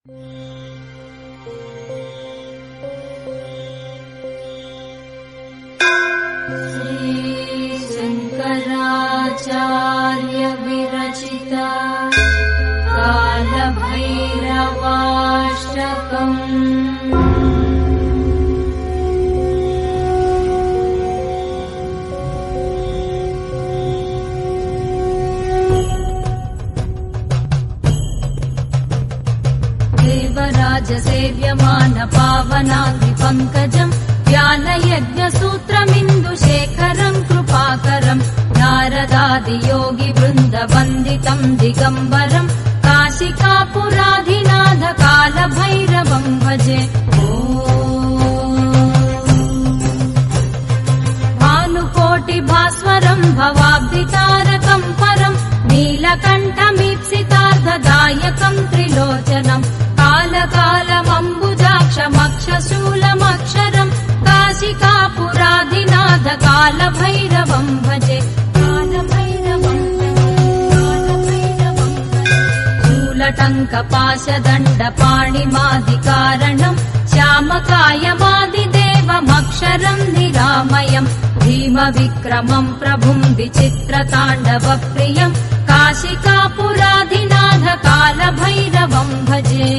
शङ्कराचार्य विरचिता कालभैरवाष्टकम्। देवराजसेव्यमान पावनाग्निपङ्कजम् ज्ञानयज्ञसूत्रमिन्दुशेखरम् कृपाकरम् नारदादियोगिवृन्दवन्दितम् दिगम्बरम् काशिकापुराधिनाथ कालभैरवम् भजे। भानुकोटिभास्वरम् भवाब्धितारकम् परम् नीलकण्ठमीप्सितार्धदायकम् त्रिलोचनम् कालकालमम्बुजाक्षमक्षशूलमक्षरम् काशिकापुराधिनाथ कालभैरवम् भजे। शूलटङ्कपाशदण्डपाणिमादिकारणम् श्यामकायमादिदेवमक्षरम् निरामयम् भीमविक्रमम् प्रभुम् विचित्रताण्डवप्रियम् काशिकापुराधिनाथ कालभैरवम् भजे।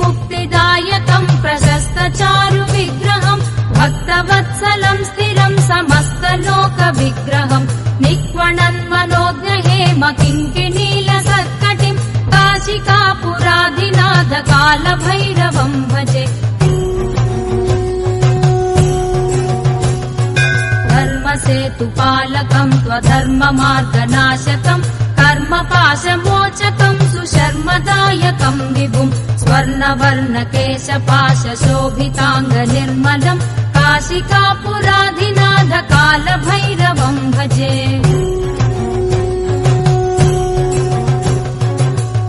मुक्तिदायकम् प्रशस्तचारुविग्रहम् भक्तवत्सलम् स्थिरम् समस्तलोकविग्रहम् निक्वणन्मनोज्ञहेम किङ्किणीलसत्कटिम् काशिकापुराधिनाथ कालभैरवम् भजे। धर्मसेतुपालकम् त्वधर्ममार्गनाशकम् कर्मपाशमोचकम् सुशर्मदायकम् विभुम् स्वर्णवर्णकेशपाशशोभिताङ्गनिर्मलम् काशिकापुराधिनाथ कालभैरवम् भजे।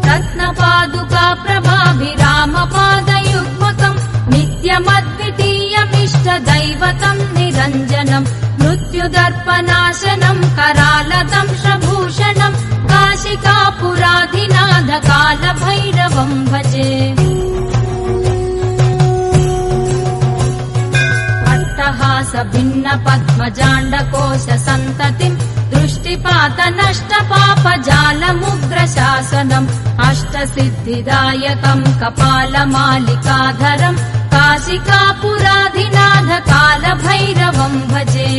रत्नपादुकाप्रभाभिरामपादयुग्मकम् नित्यमद्वितीयमिष्टदैवतम् निरञ्जनम् मृत्युदर्पनाशनम् करालदंशभूषणम् काशिकापुराधिनाथ कालभैरवम् भजे। अट्टहासभिन्नपद्मजाण्डकोशसन्ततिम् दृष्टिपातनष्टपापजालमुग्रशासनम् अष्टसिद्धिदायकम् कपालमालिकाधरम् काशिकापुराधिनाथ कालभैरवम् भजे।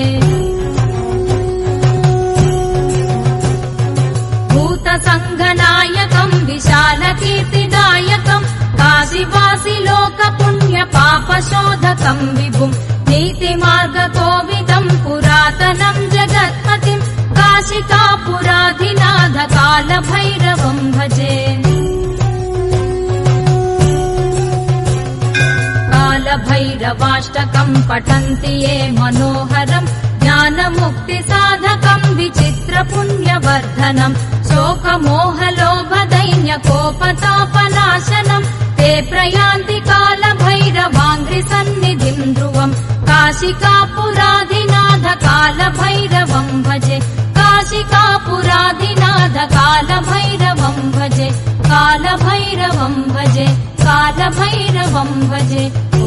भूतसङ्घनायकम् विशालकीर्तिदायकम् काशीवासि लोकपुण्यपापशोधकम् विभुम् नीतिमार्गकोविदम् पुरातनम् जगत्पतिम् काशिकापुराधिनाथ कालभैरवम् भजे। कालभैरवाष्टकम् पठन्ति ये मनोहरम् ज्ञानमुक्तिसाधकम् विचित्रपुण्यवर्धनम् शोकमोहलोभदैन्यकोपतापनाशनम् ते प्रयान्ति कालभैरवाङ्घ्रिसन्निधिम् ध्रुवम् काशिकापुराधिनाथ कालभैरवम् भजे। काशिकापुराधिनाथ कालभैरवम् भजे। कालभैरवम् भजे। कालभैरवम् भजे। ओ